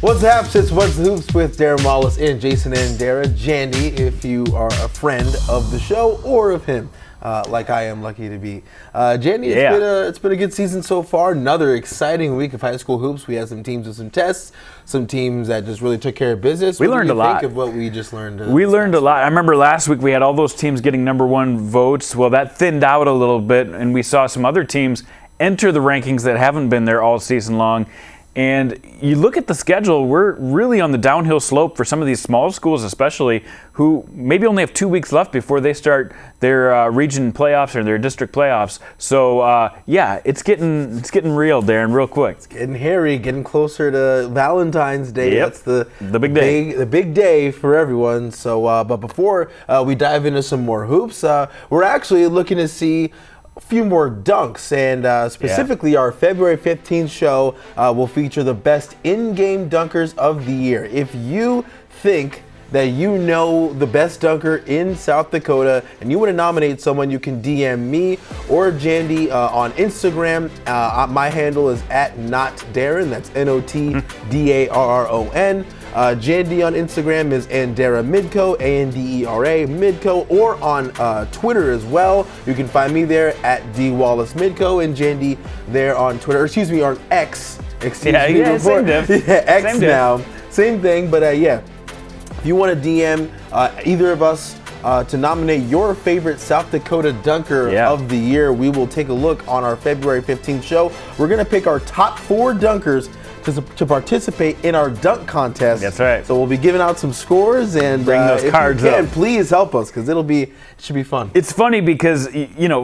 What's up? It's What's the Hoops with Darron, Wallace, and Jaxson and Andera. Jandy, if you are a friend of the show or of him, like I am lucky to be. Jandy, it's been a good season so far. Another exciting week of high school hoops. We had some teams with some tests, some teams that just really took care of business. We learned a lot. What do you think of what we just learned? We learned a lot. I remember last week we had all those teams getting number one votes. Well, that thinned out a little bit, and we saw some other teams enter the rankings that haven't been there all season long. And you look at the schedule, we're really on the downhill slope for some of these small schools especially, who maybe only have 2 weeks left before they start their region playoffs or their district playoffs. So, it's getting real, Darron, real quick. It's getting hairy, getting closer to Valentine's Day. Yep. That's the big day. The big day for everyone. So, but before we dive into some more hoops, we're actually looking to see a few more dunks, and specifically our February 15th show will feature the best in-game dunkers of the year. If you think that you know the best dunker in South Dakota and you want to nominate someone, you can DM me or Jandy on Instagram. My handle is @NotDarron. That's NOTDARRON. Jandy on Instagram is Andera Midco, ANDERA Midco, or on Twitter as well. You can find me there @DWallace Midco, and Jandy there on Twitter, on X. Same diff. X same now. diff. Same thing, but if you want to DM either of us to nominate your favorite South Dakota dunker of the year, we will take a look on our February 15th show. We're going to pick our top 4 dunkers to participate in our dunk contest. That's right. So we'll be giving out some scores, and bring those cards if you can, up. please help us, because it should be fun. It's funny because,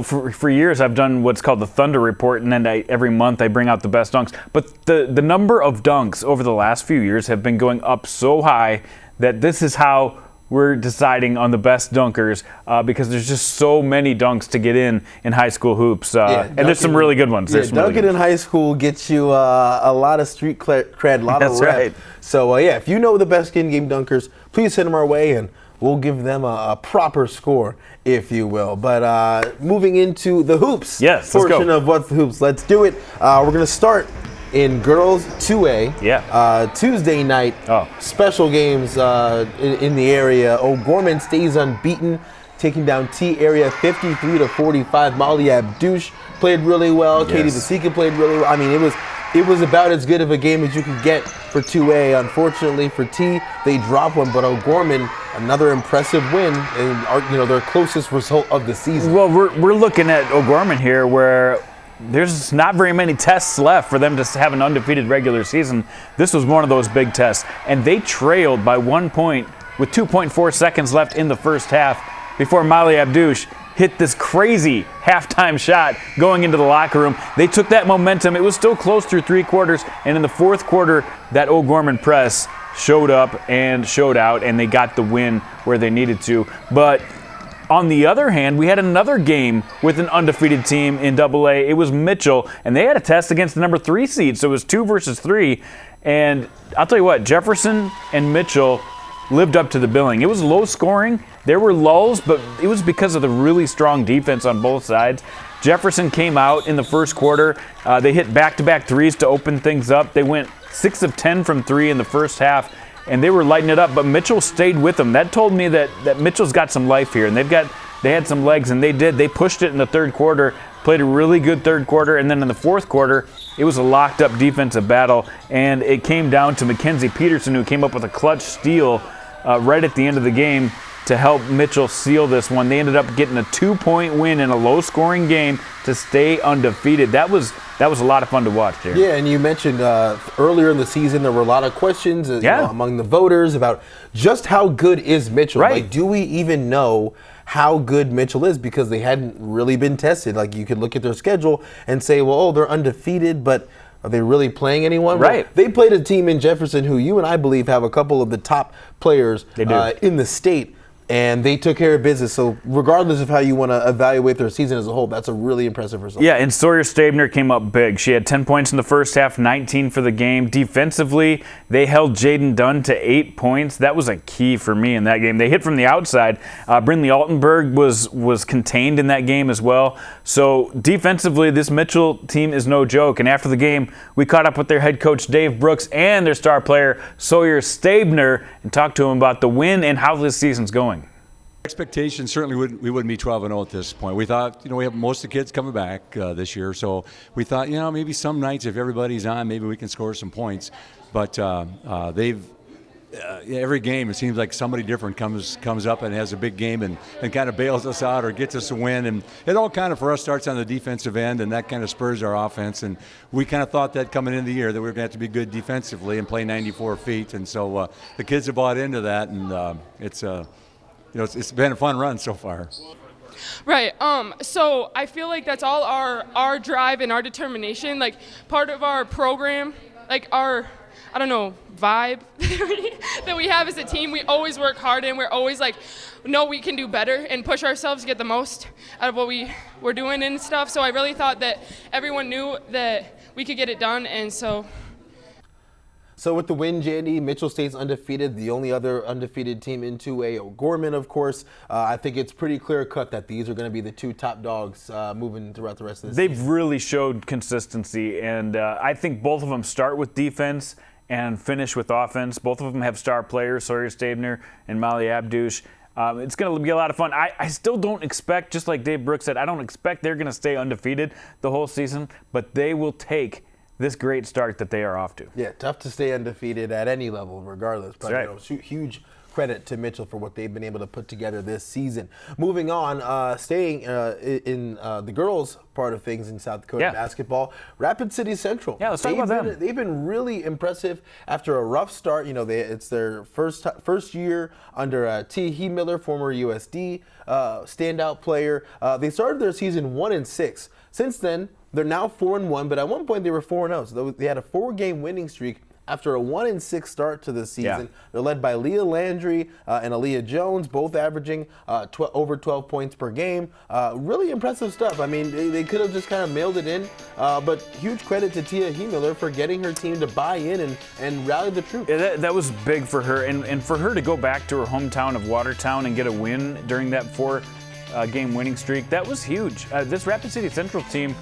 for years I've done what's called the Thunder Report, and then every month I bring out the best dunks. But the number of dunks over the last few years have been going up so high that this is how we're deciding on the best dunkers, because there's just so many dunks to get in high school hoops. And there's some really good ones. Dunking in high school gets you a lot of street cred, a lot of rep. Right. So, if you know the best in-game dunkers, please send them our way, and we'll give them a proper score, if you will. But moving into the hoops portion of What's the Hoops, let's do it. We're going to start in girls 2A, Tuesday night, special games in the area. O'Gorman stays unbeaten, taking down T area 53-45. Molly Abdouche played really well. Katie Vasika played really well. I mean, it was about as good of a game as you could get for 2A. Unfortunately for T, they dropped one, but O'Gorman, another impressive win, and their closest result of the season. Well, we're looking at O'Gorman here, where there's not very many tests left for them to have an undefeated regular season. This was one of those big tests, and they trailed by 1 point with 2.4 seconds left in the first half before Molly Abdouche hit this crazy halftime shot going into the locker room. They took that momentum. It was still close through 3 quarters, and in the fourth quarter, that O'Gorman press showed up and showed out, and they got the win where they needed to. But on the other hand, we had another game with an undefeated team in AA. It was Mitchell, and they had a test against the number 3 seed, so it was 2 versus 3. And I'll tell you what, Jefferson and Mitchell lived up to the billing. It was low scoring. There were lulls, but it was because of the really strong defense on both sides. Jefferson came out in the first quarter. They hit back-to-back threes to open things up. They went 6 of 10 from 3 in the first half, and they were lighting it up, but Mitchell stayed with them. That told me that Mitchell's got some life here, and they had some legs, and they did. They pushed it in the third quarter, played a really good third quarter, and then in the fourth quarter, it was a locked-up defensive battle, and it came down to Mackenzie Peterson, who came up with a clutch steal right at the end of the game to help Mitchell seal this one. They ended up getting a 2-point win in a low-scoring game to stay undefeated. That was a lot of fun to watch, Darron. Yeah, and you mentioned earlier in the season there were a lot of questions among the voters about just how good is Mitchell. Right. Like, do we even know how good Mitchell is, because they hadn't really been tested? Like, you could look at their schedule and say, well, they're undefeated, but are they really playing anyone? Right. Well, they played a team in Jefferson who you and I believe have a couple of the top players in the state. and they took care of business. So regardless of how you want to evaluate their season as a whole, that's a really impressive result. Yeah, and Sawyer Stabner came up big. She had 10 points in the first half, 19 for the game. Defensively, they held Jaden Dunn to 8 points. That was a key for me in that game. They hit from the outside. Brindley Altenberg was contained in that game as well. So defensively, this Mitchell team is no joke. And after the game, we caught up with their head coach, Dave Brooks, and their star player, Sawyer Stabner, and talked to him about the win and how this season's going. Expectations certainly we wouldn't be 12-0 at this point. We thought, we have most of the kids coming back this year, so we thought, maybe some nights if everybody's on, maybe we can score some points. But every game it seems like somebody different comes up and has a big game and kind of bails us out or gets us a win. And it all kind of for us starts on the defensive end, and that kind of spurs our offense. And we kind of thought that coming into the year that we were going to have to be good defensively and play 94 feet. And so the kids have bought into that, and it's been a fun run so far. Right. So I feel like that's all our drive and our determination. Like part of our program, like our, vibe that we have as a team. We always work hard and we're always like, no, we can do better and push ourselves to get the most out of what we're doing and stuff. So I really thought that everyone knew that we could get it done, and so. So with the win, Jandy, Mitchell State's undefeated. The only other undefeated team in 2A, O'Gorman, of course. I think it's pretty clear-cut that these are going to be the two top dogs moving throughout the rest of the season. They've really showed consistency, and I think both of them start with defense and finish with offense. Both of them have star players, Sawyer Stabner and Molly Abdouche. It's going to be a lot of fun. I still don't expect, just like Dave Brooks said, I don't expect they're going to stay undefeated the whole season, but they will take this great start that they are off to. Yeah, tough to stay undefeated at any level, regardless. But right. Huge credit to Mitchell for what they've been able to put together this season. Moving on, staying in the girls' part of things in South Dakota basketball, Rapid City Central. Yeah, let's talk about them. They've been really impressive after a rough start. It's their first year under T. He Miller, former USD standout player. They started their season 1-6. Since then, they're now 4-1, but at one point they were 4-0. So they had a 4-game winning streak after a 1-6 start to the season. Yeah. They're led by Leah Landry and Aaliyah Jones, both averaging over 12 points per game. Really impressive stuff. I mean, they could have just kind of mailed it in, but huge credit to Tia Miller for getting her team to buy in and rally the troops. Yeah, that was big for her, and for her to go back to her hometown of Watertown and get a win during that 4-game winning streak, that was huge. This Rapid City Central team,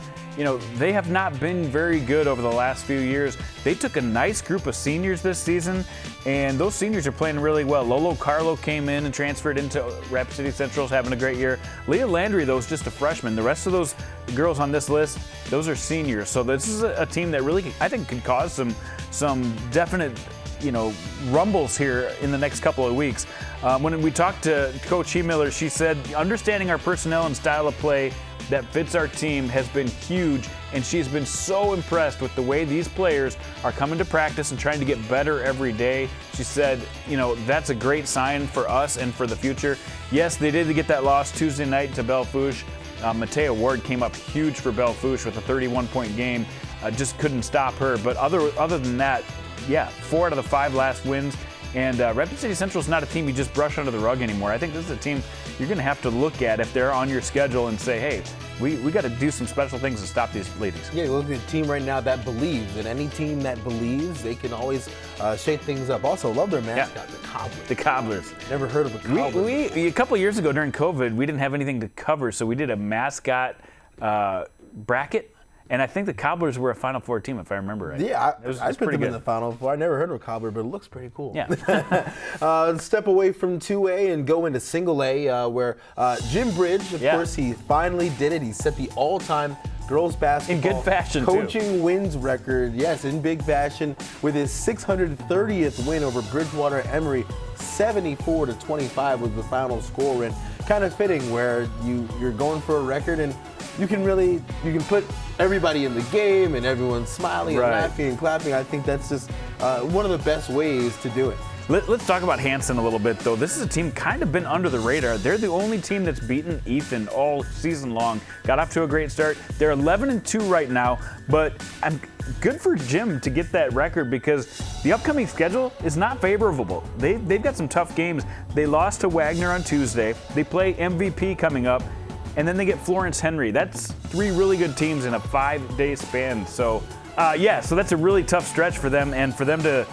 they have not been very good over the last few years. They took a nice group of seniors this season, and those seniors are playing really well. Lolo Carlo came in and transferred into Rapid City Central's having a great year. Leah Landry, though, is just a freshman. The rest of those girls on this list, those are seniors. So this is a team that really, I think, could cause some definite rumbles here in the next couple of weeks. When we talked to Coach He Miller, she said, understanding our personnel and style of play that fits our team has been huge, and she's been so impressed with the way these players are coming to practice and trying to get better every day. She said, that's a great sign for us and for the future. Yes, they did get that loss Tuesday night to Bellefouche. Matea Ward came up huge for Bellefouche with a 31-point game. Just couldn't stop her. But other than that, 4 out of the 5 last wins. And Rapid City Central is not a team you just brush under the rug anymore. I think this is a team you're going to have to look at if they're on your schedule and say, hey, we got to do some special things to stop these ladies. Yeah, look at a team right now that believes, and any team that believes, they can always shake things up. Also, love their mascot, the Cobblers. The Cobblers. Never heard of a Cobblers. We a couple of years ago during COVID, we didn't have anything to cover, so we did a mascot bracket. And I think the Cobblers were a Final Four team, if I remember right. Yeah, I put them in the Final Four. I never heard of a Cobbler, but it looks pretty cool. Yeah. Step away from 2A and go into Single A, where Jim Bridge, of course, he finally did it. He set the all-time girls basketball in good fashion coaching wins record. Yes, in big fashion, with his 630th win over Bridgewater Emory. 74-25 was the final score, and kind of fitting where you're going for a record and you can put everybody in the game and everyone's smiling and laughing and clapping. I think that's just one of the best ways to do it. Let's talk about Hanson a little bit, though. This is a team kind of been under the radar. They're the only team that's beaten Ethan all season long. Got off to a great start. They're 11-2 right now, but good for Jim to get that record because the upcoming schedule is not favorable. They've got some tough games. They lost to Wagner on Tuesday. They play MVP coming up, and then they get Florence Henry. That's 3 really good teams in a 5-day span. So, so that's a really tough stretch for them, and for them to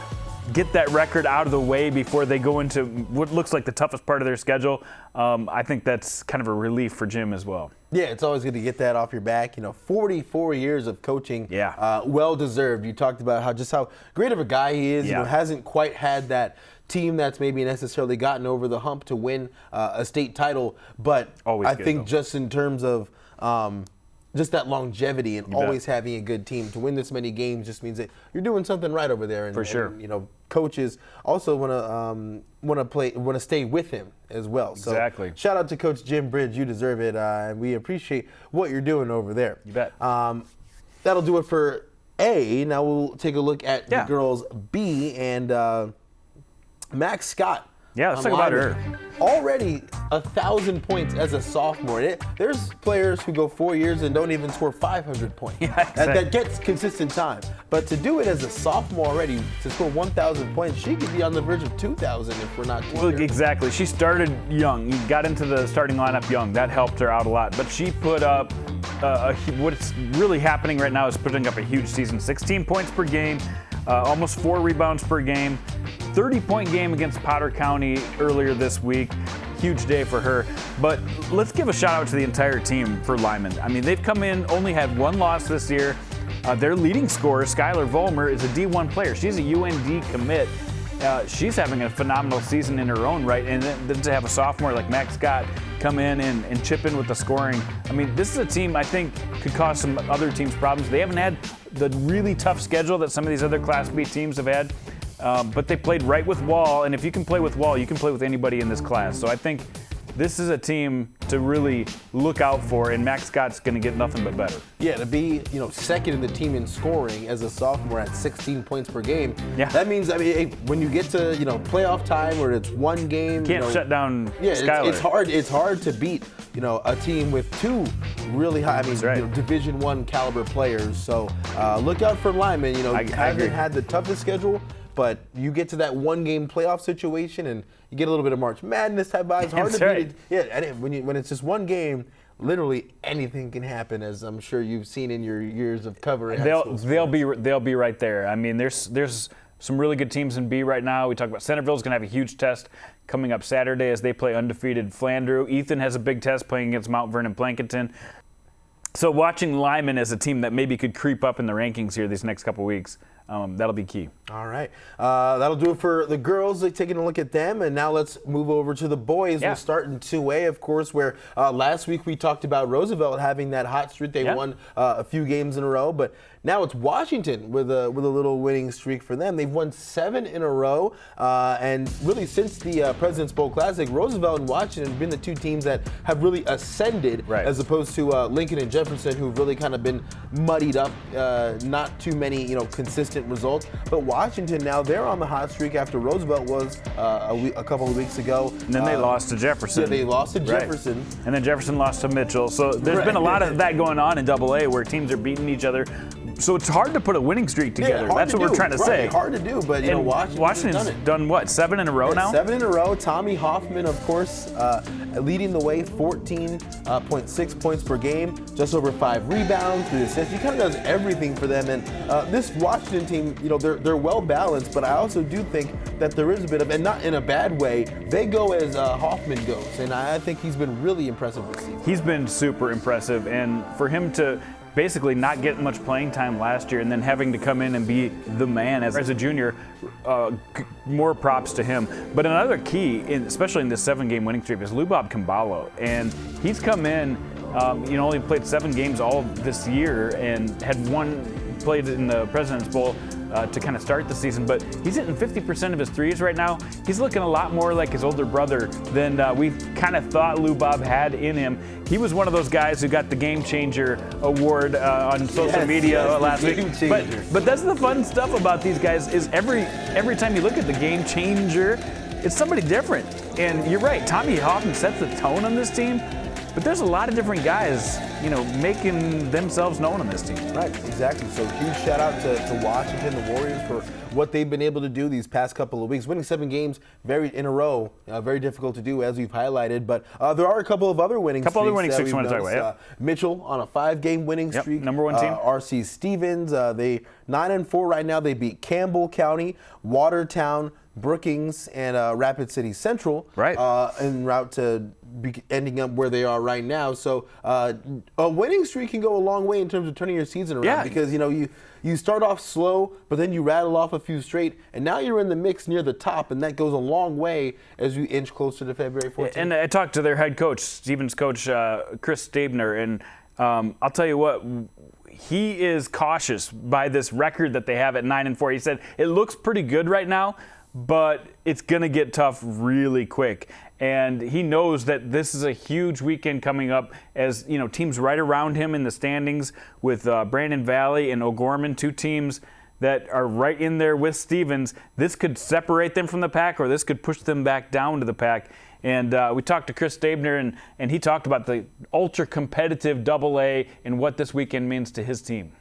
get that record out of the way before they go into what looks like the toughest part of their schedule, I think that's kind of a relief for Jim as well. Yeah, it's always good to get that off your back. 44 years of coaching, well deserved. You talked about how great of a guy he is. Hasn't quite had that team that's maybe necessarily gotten over the hump to win a state title, but I think just in terms of just that longevity and always having a good team to win this many games just means that you're doing something right over there. And, for sure. And, coaches also want to stay with him as well. Exactly. So shout out to Coach Jim Bridge. You deserve it, and we appreciate what you're doing over there. You bet. That'll do it for A. Now we'll take a look at the girls B and Mak Scott. Yeah, let's talk about her. Already 1,000 points as a sophomore. There's players who go 4 years and don't even score 500 points. Yeah, exactly. That gets consistent time. But to do it as a sophomore already, to score 1,000 points, she could be on the verge of 2,000 if we're not too sure. Exactly. She started young. You got into the starting lineup young. That helped her out a lot. But she put up what's really happening right now is putting up a huge season. 16 points per game, almost 4 rebounds per game. 30-point game against Potter County earlier this week. Huge day for her. But let's give a shout out to the entire team for Lyman. I mean, they've come in, only had 1 loss this year. Their leading scorer, Skylar Vollmer, is a D1 player. She's a UND commit. She's having a phenomenal season in her own right. And then to have a sophomore like Mak Scott come in and chip in with the scoring. I mean, this is a team I think could cause some other teams problems. They haven't had the really tough schedule that some of these other Class B teams have had. But they played right with Wall, and if you can play with Wall, you can play with anybody in this class. So I think this is a team to really look out for, and Mak Scott's going to get nothing but better. Yeah, to be second in the team in scoring as a sophomore at 16 points per game. Yeah. That means when you get to playoff time where it's 1 game, can't shut down Skylar. It's hard. It's hard to beat a team with 2 really high, Division I caliber players. So look out for Lyman. I haven't had the toughest schedule. But you get to that 1-game playoff situation, and you get a little bit of March Madness type vibes. It's hard to beat it. Yeah, and when it's just 1 game, literally anything can happen, as I'm sure you've seen in your years of covering. They'll be right there. I mean, there's some really good teams in B right now. We talked about Centerville's going to have a huge test coming up Saturday as they play undefeated Flandreau. Ethan has a big test playing against Mount Vernon Plankinton. So watching Lyman as a team that maybe could creep up in the rankings here these next couple weeks. That'll be key. All right. That'll do it for the girls. Taking a look at them. And now let's move over to the boys. We'll start in 2A, of course, where last week we talked about Roosevelt having that hot streak. They won a few games in a row. But now it's Washington with a little winning streak for them. They've won 7 in a row. And really since the President's Bowl Classic, Roosevelt and Washington have been the 2 teams that have really ascended as opposed to Lincoln and Jefferson, who've really kind of been muddied up. Not too many, consistent results. But Washington now, they're on the hot streak after Roosevelt was a couple of weeks ago. And then they lost to Jefferson. Yeah, they lost to Jefferson. And then Jefferson lost to Mitchell. So there's been a lot of that going on in AA where teams are beating each other. So it's hard to put a winning streak together. That's what we're trying to say. Hard to do, but Washington's done what, 7 in a row now? 7 in a row. Tommy Hoffman, of course, leading the way, 14.6 points per game, just over 5 rebounds, 3 assists. He kind of does everything for them. And this Washington team, they're well balanced, but I also do think that there is a bit of, and not in a bad way, they go as Hoffman goes. And I think he's been really impressive this season. He's been super impressive, and for him to basically not get much playing time last year and then having to come in and be the man as a junior, more props to him. But another key, especially in this 7-game winning streak, is Lubob Kambalo. And he's come in, only played 7 games all this year and had played in the President's Bowl to kind of start the season, but he's hitting 50% of his threes right now. He's looking a lot more like his older brother than we kind of thought Lou Bob had in him. He was one of those guys who got the Game Changer award on social media last week. But that's the fun stuff about these guys is every time you look at the Game Changer, it's somebody different. And you're right, Tommy often sets the tone on this team, but there's a lot of different guys, making themselves known on this team. Right, exactly. So huge shout out to Washington, the Warriors, for what they've been able to do these past couple of weeks. Winning 7 games in a row, very difficult to do, as we've highlighted. But there are a couple of other winning streaks. We want to talk about. Mitchell on a 5-game winning streak. Number 1 team. RC Stevens, they 9-4 right now. They beat Campbell County, Watertown, Brookings, and Rapid City Central. Right. En route to ending up where they are right now. So a winning streak can go a long way in terms of turning your season around because you start off slow, but then you rattle off a few straight, and now you're in the mix near the top, and that goes a long way as you inch closer to February 14th. And I talked to their head coach, Stevens coach, Chris Stabner, and I'll tell you what, he is cautious by this record that they have at 9-4. He said it looks pretty good right now, but it's going to get tough really quick. And he knows that this is a huge weekend coming up as, teams right around him in the standings with Brandon Valley and O'Gorman, 2 teams that are right in there with Stevens. This could separate them from the pack, or this could push them back down to the pack. And we talked to Chris Stabner, and he talked about the ultra-competitive AA and what this weekend means to his team.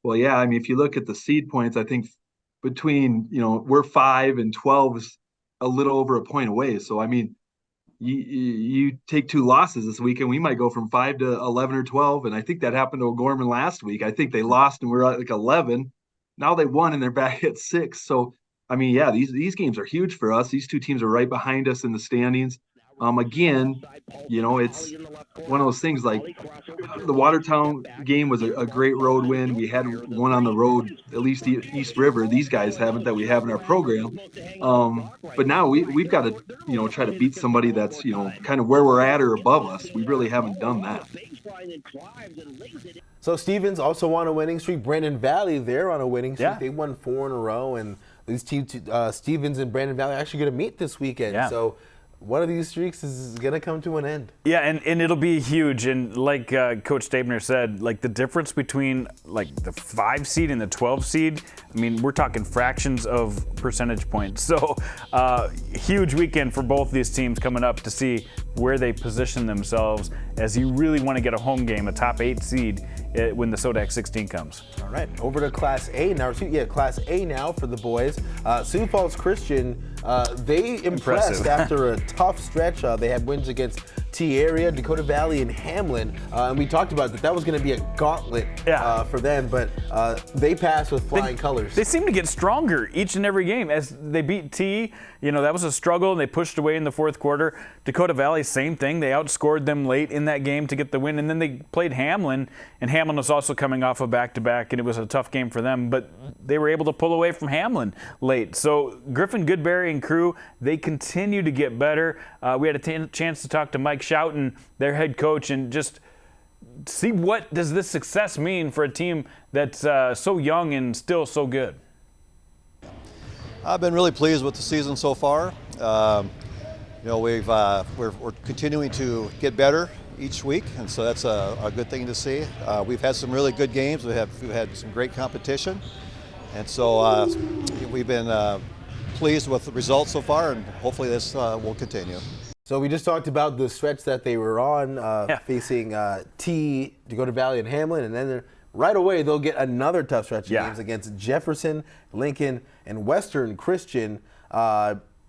Well, yeah, if you look at the seed points, I think between, we're 5 and 12 is a little over a point away. So, you take 2 losses this weekend, we might go from 5 to 11 or 12. And I think that happened to O'Gorman last week. I think they lost and we're at like 11. Now they won and they're back at 6. So, these games are huge for us. These 2 teams are right behind us in the standings. Again, it's one of those things like the Watertown game was a great road win. We had one on the road, at least East River. These guys haven't that we have in our program. But now we've got to, try to beat somebody that's, kind of where we're at or above us. We really haven't done that. So Stevens also on a winning streak. Brandon Valley, they're on a winning streak. Yeah. They won 4 in a row. And these teams, Stevens and Brandon Valley, are actually going to meet this weekend. Yeah. So one of these streaks is going to come to an end. Yeah, and it'll be huge. And like Coach Stabner said, like the difference between like the 5 seed and the 12 seed, we're talking fractions of percentage points. So huge weekend for both these teams coming up to see where they position themselves as you really want to get a home game, a top 8 seed when the SODAC 16 comes. All right, over to Class A now. Class A now for the boys. Sioux Falls Christian, they impressed after a tough stretch. They had wins against T-Area, Dakota Valley, and Hamlin. And we talked about that was going to be a gauntlet for them, but they passed with flying colors. They seem to get stronger each and every game as they beat T. That was a struggle, and they pushed away in the 4th quarter. Dakota Valley, same thing. They outscored them late in that game to get the win, and then they played Hamlin, and Hamlin was also coming off a back-to-back, and it was a tough game for them, but they were able to pull away from Hamlin late. So Griffin Goodberry and crew, they continue to get better. We had a chance to talk to Mike Schouten, their head coach, and just see what does this success mean for a team that's so young and still so good. I've been really pleased with the season so far. We're continuing to get better each week, and so that's a good thing to see. We've had some really good games. We've had some great competition, and so we've been pleased with the results so far, and hopefully this will continue. So we just talked about the stretch that they were on, facing T, Dakota Valley, and Hamlin, and then right away they'll get another tough stretch of games against Jefferson, Lincoln, and Western Christian.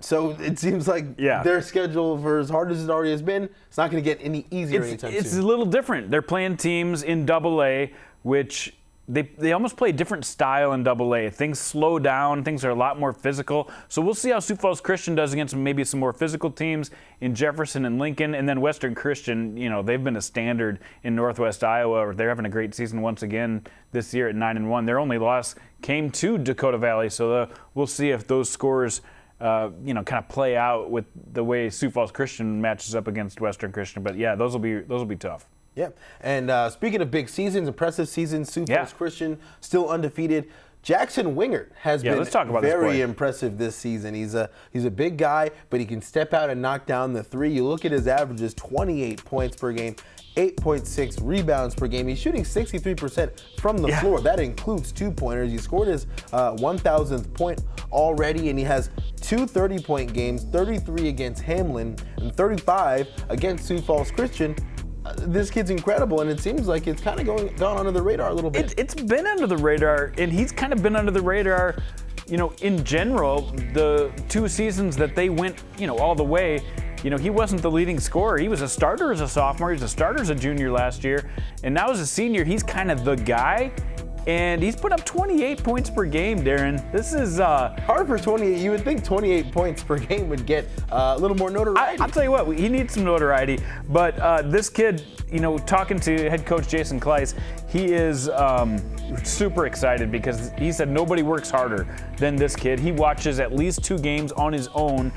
So it seems like their schedule, for as hard as it already has been, it's not going to get any easier anytime soon. It's a little different. They're playing teams in AA, which they almost play a different style in AA. Things slow down. Things are a lot more physical. So we'll see how Sioux Falls Christian does against maybe some more physical teams in Jefferson and Lincoln. And then Western Christian, they've been a standard in Northwest Iowa. They're having a great season once again this year at 9-1. Their only loss came to Dakota Valley. So we'll see if those scores kind of play out with the way Sioux Falls Christian matches up against Western Christian. But yeah, those will be tough. Yeah, and speaking of big seasons, impressive seasons, Sioux Falls Christian still undefeated. Jaxson Wingert has been let's talk about very impressive this season. He's a big guy, but he can step out and knock down the three. You look at his averages: 28 points per game, 8.6 rebounds per game. He's shooting 63% from the floor. That includes 2-pointers. He scored his 1,000th point already, and he has 2 30-point games, 33 against Hamlin and 35 against Sioux Falls Christian. This kid's incredible, and it seems like it's kind of gone under the radar a little bit. It's been under the radar, and he's kind of been under the radar, in general. The 2 seasons that they went, all the way, he wasn't the leading scorer. He was a starter as a sophomore. He was a starter as a junior last year, and now as a senior, he's kind of the guy. And he's put up 28 points per game, Darren. This is hard for 28. You would think 28 points per game would get a little more notoriety. I'll tell you what, he needs some notoriety. But this kid, talking to head coach Jason Kleiss, he is super excited because he said nobody works harder than this kid. He watches at least 2 games on his own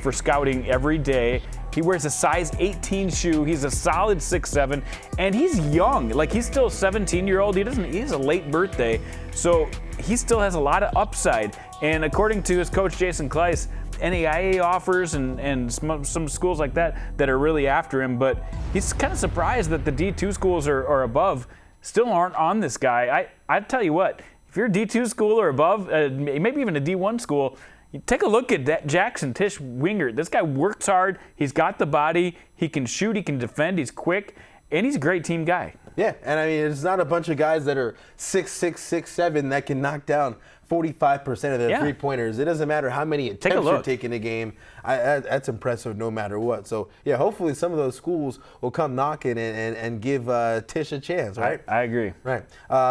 for scouting every day. He wears a size 18 shoe. He's a solid 6'7", and he's young. Like, he's still a 17-year-old. He has a late birthday, so he still has a lot of upside. And according to his coach, Jason Kleiss, NAIA offers and some schools like that are really after him, but he's kind of surprised that the D2 schools are above still aren't on this guy. I tell you what, if you're a D2 school or above, maybe even a D1 school, take a look at that Jaxson Wingert. This guy works hard. He's got the body. He can shoot. He can defend. He's quick. And he's a great team guy. Yeah, and I mean, it's not a bunch of guys that are 6'6", 6'7", that can knock down 45% of their three-pointers. It doesn't matter how many attempts you're taking a game. That's impressive no matter what. So, yeah, hopefully some of those schools will come knocking and give Tish a chance, right? I agree. Right.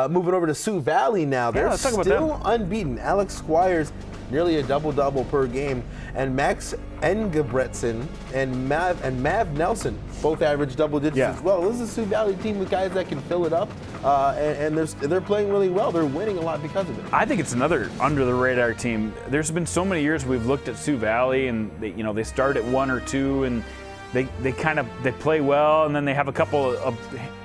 Moving over to Sioux Valley now. They're still unbeaten. Alex Squires, nearly a double-double per game. And Max Engebretson and Mav Nelson both average double digits as well. This is a Sioux Valley team with guys that can fill it up, and they're playing really well. They're winning a lot because of it. I think it's another under-the-radar team. There's been so many years we've looked at Sioux Valley, and they start at 1 or 2, and they play well, and then they have a couple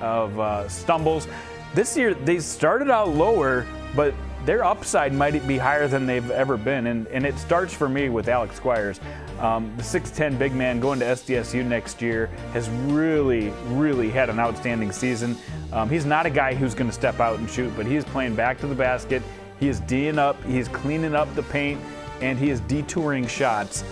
of stumbles. This year they started out lower, but their upside might be higher than they've ever been, and it starts for me with Alex Squires. The 6'10" big man going to SDSU next year has really, really had an outstanding season. He's not a guy who's going to step out and shoot, but he's playing back to the basket. He is D'ing up, he's cleaning up the paint, and he is detouring shots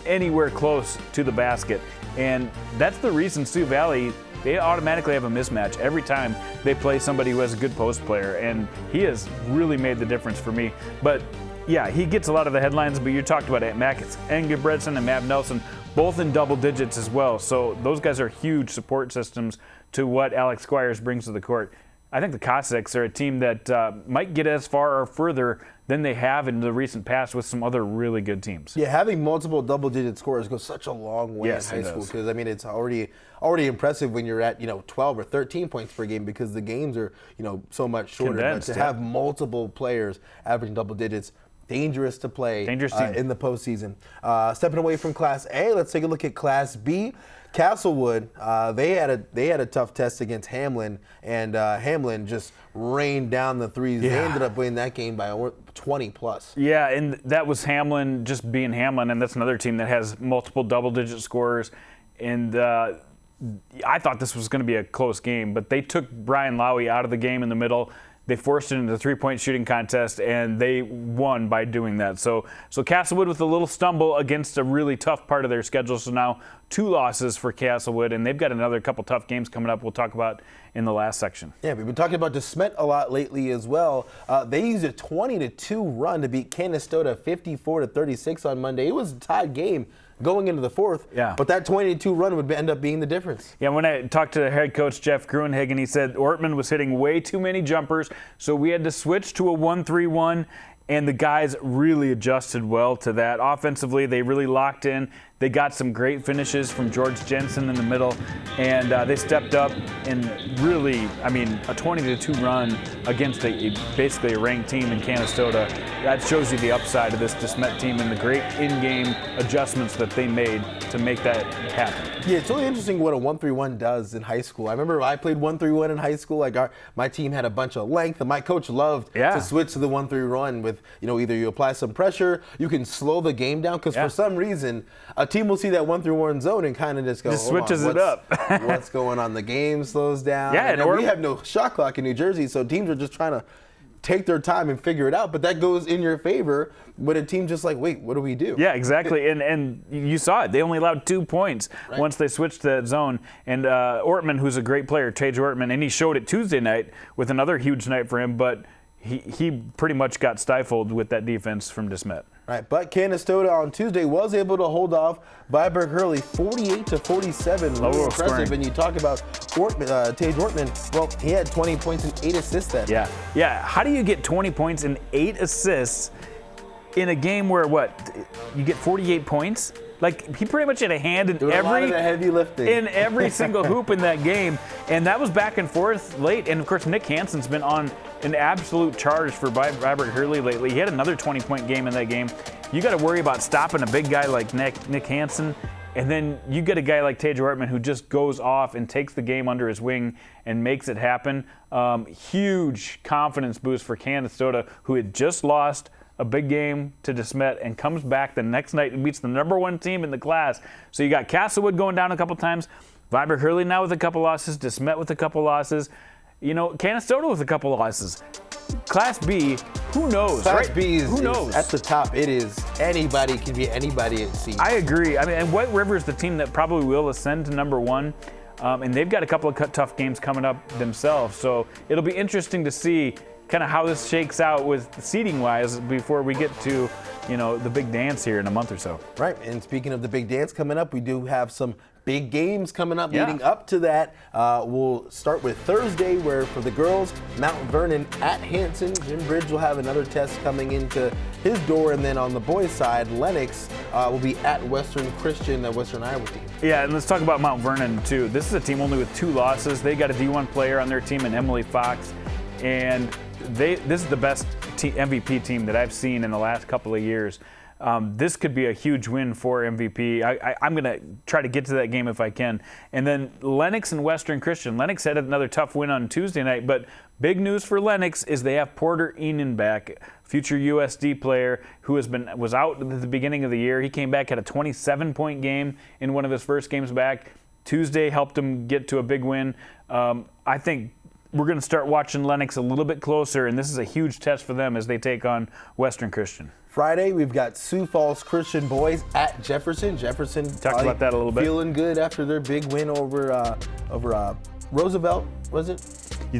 anywhere close to the basket. And that's the reason Sioux Valley, they automatically have a mismatch every time they play somebody who has a good post player, and he has really made the difference for me. But yeah, he gets a lot of the headlines, but you talked about it. Max Engebretson and Mav Nelson, both in double digits as well. So those guys are huge support systems to what Alex Squires brings to the court. I think the Cossacks are a team that might get as far or further than they have in the recent past with some other really good teams. Yeah, having multiple double-digit scorers goes such a long way in high school, because I mean it's already impressive when you're at 12 or 13 points per game, because the games are so much shorter. Condensed, but to have multiple players averaging double digits, dangerous to play in the postseason. Stepping away from Class A, let's take a look at Class B. Castlewood, they had a tough test against Hamlin, and Hamlin just rained down the threes. They ended up winning that game by 20 plus. Yeah, and that was Hamlin just being Hamlin, and that's another team that has multiple double-digit scorers. And I thought this was going to be a close game, but they took Brian Lowy out of the game in the middle. They forced it into the three-point shooting contest, and they won by doing that. So Castlewood with a little stumble against a really tough part of their schedule. So now 2 losses for Castlewood, and they've got another couple tough games coming up we'll talk about in the last section. Yeah, we've been talking about DeSmet a lot lately as well. They used a 20-2 run to beat Canastota 54-36 on Monday. It was a tied game going into the fourth, but that 20-2 run would end up being the difference. Yeah, when I talked to head coach Jeff Gruenhagen, he said Ortman was hitting way too many jumpers, so we had to switch to a 1-3-1, And the guys really adjusted well to that. Offensively, they really locked in. They got some great finishes from George Jensen in the middle, and they stepped up and really, I mean, a 20-2 run against basically a ranked team in Canastota. That shows you the upside of this DeSmet team and the great in-game adjustments that they made to make that happen. Yeah, it's really interesting what a 1-3-1 does in high school. I remember I played 1-3-1 in high school. Like my team had a bunch of length, and my coach loved to switch to the 1-3-1 with, either you apply some pressure, you can slow the game down, because for some reason, a team will see that 1-3-1 zone and kind of just go, switches it up. What's going on? The game slows down. Yeah, and we have no shot clock in New Jersey, so teams are just trying to take their time and figure it out. But that goes in your favor when a team just like, wait, what do we do? Yeah, exactly. And you saw it. They only allowed 2 points once they switched to that zone. And Ortman, who's a great player, Tage Ortman, and he showed it Tuesday night with another huge night for him, but he pretty much got stifled with that defense from DeSmet. Right, but Canastota on Tuesday was able to hold off Viborg Hurley 48-47. Really impressive. Scoring. And you talk about Tage Ortman. Well, he had 20 points and 8 assists that night. Yeah. How do you get 20 points and 8 assists in a game where you get 48 points? Like, he pretty much had a hand in heavy lifting. In every single hoop in that game, and that was back and forth late. And of course, Nick Hansen's been on an absolute charge for Viborg Hurley lately. He had another 20-point game in that game. You got to worry about stopping a big guy like Nick Hansen, and then you get a guy like Tage Ortman who just goes off and takes the game under his wing and makes it happen. Huge confidence boost for Canastota, who had just lost a big game to DeSmet and comes back the next night and beats the #1 team in the class. So you got Castlewood going down a couple times, Viborg Hurley now with a couple losses, DeSmet with a couple losses, Canastota with a couple losses. Class B, who knows? Class B is at the top. It is anybody can be anybody at C. I agree. I mean, and White River is the team that probably will ascend to #1. And they've got a couple of tough games coming up themselves. So it'll be interesting to see kind of how this shakes out with seating-wise before we get to, the big dance here in a month or so. Right, and speaking of the big dance coming up, we do have some big games coming up leading up to that. We'll start with Thursday, where for the girls, Mount Vernon at Hanson. Jim Bridge will have another test coming into his door, and then on the boys' side, Lennox will be at Western Christian, the Western Iowa team. Yeah, and let's talk about Mount Vernon, too. This is a team only with 2 losses. They got a D1 player on their team in Emily Fox, and this is the best MVP team that I've seen in the last couple of years. This could be a huge win for MVP. I'm going to try to get to that game if I can. And then Lennox and Western Christian. Lennox had another tough win on Tuesday night, but big news for Lennox is they have Porter Enan back, future USD player who was out at the beginning of the year. He came back, had a 27-point game in one of his first games back. Tuesday helped him get to a big win. I think we're going to start watching Lennox a little bit closer, and this is a huge test for them as they take on Western Christian. Friday, we've got Sioux Falls Christian boys at Jefferson. Jefferson talked about that a little bit. Feeling good after their big win over Roosevelt, was it?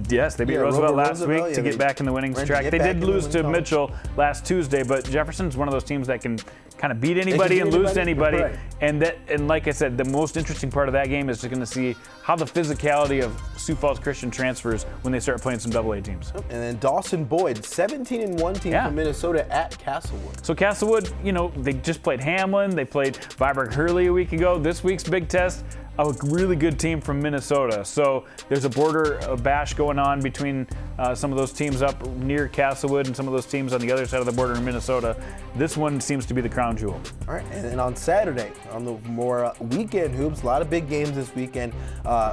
Yes, they beat Roosevelt last week to get back in the winning track. They did lose to Mitchell last Tuesday, but Jefferson's one of those teams that can kind of beat anybody and lose to anybody. Right. And like I said, the most interesting part of that game is just going to see how the physicality of Sioux Falls Christian transfers when they start playing some AA teams. And then Dawson Boyd, 17-1 team from Minnesota at Castlewood. So Castlewood, they just played Hamlin. They played Viborg Hurley a week ago. This week's big test, a really good team from Minnesota. So there's a border bash going on between some of those teams up near Castlewood and some of those teams on the other side of the border in Minnesota. This one seems to be the crown jewel. All right, and then on Saturday, on the more weekend hoops, a lot of big games this weekend.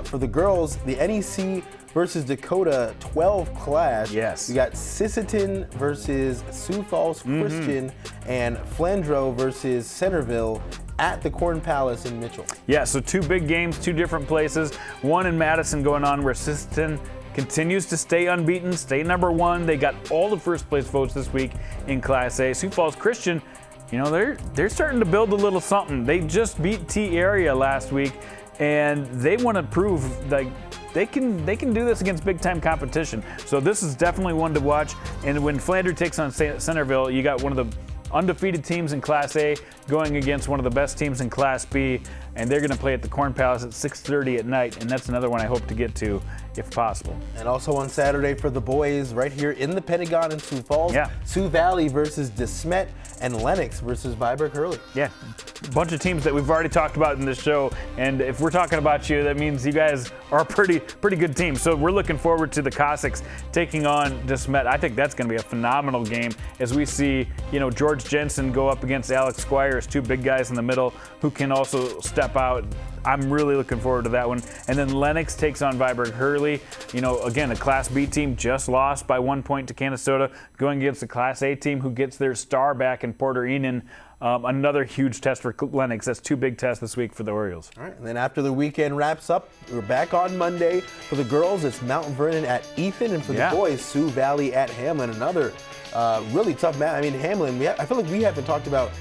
For the girls, the NEC versus Dakota 12 clash. Yes. We got Sisseton versus Sioux Falls Christian and Flandreau versus Centerville at the Corn Palace in Mitchell. Yeah, so 2 big games, 2 different places. One in Madison going on where Sisseton continues to stay unbeaten, stay #1. They got all the first place votes this week in Class A. Sioux Falls Christian, they're starting to build a little something. They just beat T Area last week, and they want to prove like they can do this against big time competition. So this is definitely one to watch. And when Flandre takes on Centerville, you got one of the undefeated teams in Class A going against one of the best teams in Class B, and they're going to play at the Corn Palace at 6:30 at night, and that's another one I hope to get to if possible. And also on Saturday for the boys, right here in the Pentagon in Sioux Falls, Sioux Valley versus DeSmet, and Lennox versus Viborg Hurley. Yeah, a bunch of teams that we've already talked about in this show, and if we're talking about you, that means you guys are a pretty good team. So we're looking forward to the Cossacks taking on DeSmet. I think that's going to be a phenomenal game as we see, George Jensen go up against Alex Squires, two big guys in the middle who can also step out. I'm really looking forward to that one. And then Lennox takes on Viborg Hurley. Again, a Class B team just lost by 1 point to Canastota, going against a Class A team who gets their star back in Porter Enan. Another huge test for Lennox. That's two big tests this week for the Orioles. All right, and then after the weekend wraps up, we're back on Monday. For the girls, it's Mount Vernon at Ethan, and for the boys, Sioux Valley at Hamlin. Another really tough match. I mean, Hamlin, I feel like we haven't talked about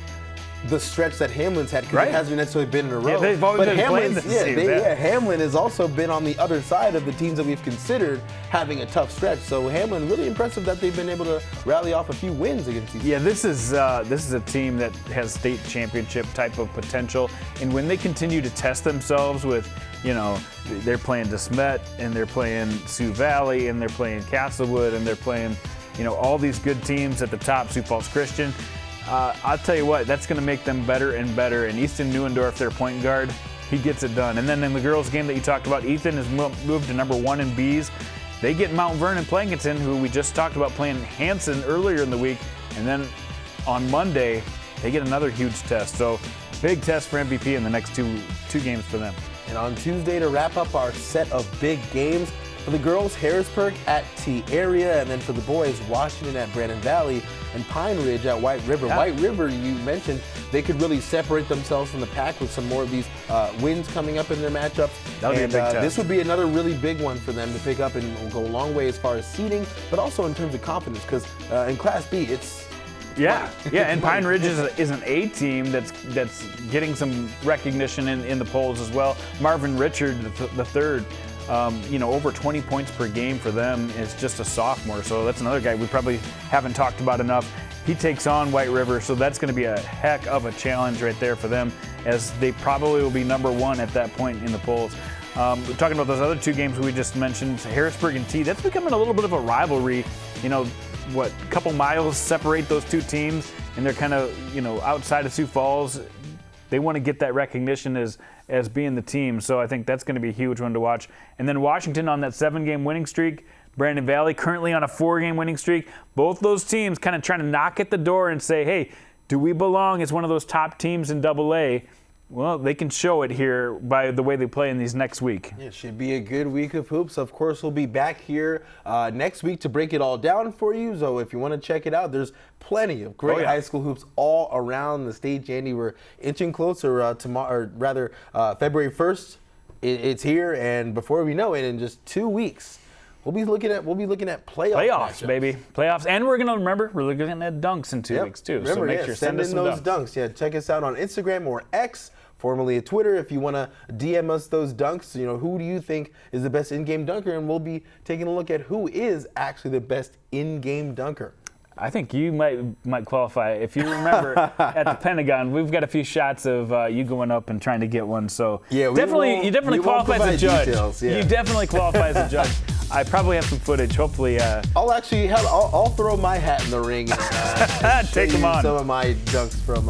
the stretch that Hamlin's had, because it hasn't necessarily been in a row. Yeah, they've always been playing this season. Hamlin has also been on the other side of the teams that we've considered having a tough stretch. So Hamlin, really impressive that they've been able to rally off a few wins against these. Yeah, this is a team that has state championship type of potential, and when they continue to test themselves with, they're playing DeSmet, and they're playing Sioux Valley, and they're playing Castlewood, and they're playing, all these good teams at the top, Sioux Falls Christian. I'll tell you what, that's going to make them better and better. And Easton Neuendorf, their point guard, he gets it done. And then in the girls' game that you talked about, Ethan has moved to number 1 in Bs. They get Mount Vernon Plankinton, who we just talked about playing Hanson earlier in the week. And then on Monday, they get another huge test. So big test for MVP in the next two games for them. And on Tuesday, to wrap up our set of big games, for the girls, Harrisburg at T-Area, and then for the boys, Washington at Brandon Valley, and Pine Ridge at White River. Yeah. White River, you mentioned, they could really separate themselves from the pack with some more of these wins coming up in their matchups. That'll be a big test. This would be another really big one for them to pick up and will go a long way as far as seeding, but also in terms of confidence, because in Class B, it's and Pine Ridge is an A team that's getting some recognition in the polls as well. Marvin Richard, the third. Over 20 points per game for them is just a sophomore. So that's another guy we probably haven't talked about enough. He takes on White River, so that's going to be a heck of a challenge right there for them, as they probably will be number 1 at that point in the polls. We're talking about those other two games we just mentioned, Harrisburg and T. That's becoming a little bit of a rivalry. A couple miles separate those two teams, and they're kind of, outside of Sioux Falls. They want to get that recognition as being the team, so I think that's going to be a huge one to watch. And then Washington on that 7-game winning streak, Brandon Valley currently on a 4-game winning streak. Both those teams kind of trying to knock at the door and say, hey, do we belong as one of those top teams in AA? Well, they can show it here by the way they play in these next week. It should be a good week of hoops. Of course, we'll be back here next week to break it all down for you. So if you want to check it out, there's plenty of great high school hoops all around the state, Jandy. We're inching closer tomorrow, or rather February 1st. It's here, and before we know it, in just 2 weeks, we'll be looking at playoffs, matchups. Baby, playoffs, and we're gonna we're looking at dunks in 2 weeks too. Remember, so make sure send us in some those dunks. Yeah, check us out on Instagram or X, formerly at Twitter. If you want to DM us those dunks, who do you think is the best in-game dunker, and we'll be taking a look at who is actually the best in-game dunker. I think you might qualify. If you remember at the Pentagon, we've got a few shots of you going up and trying to get one. So you definitely qualify as a judge. Details, You definitely qualify as a judge. I probably have some footage. Hopefully, I'll throw my hat in the ring and take them on. Some of my dunks from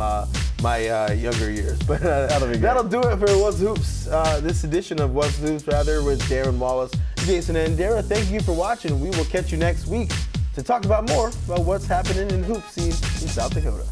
my younger years. But that'll do it for What's Hoops. This edition of What's Hoops, with Darron, Wallace, Jason, and Andera. Thank you for watching. We will catch you next week to talk about more about what's happening in hoop scene in South Dakota.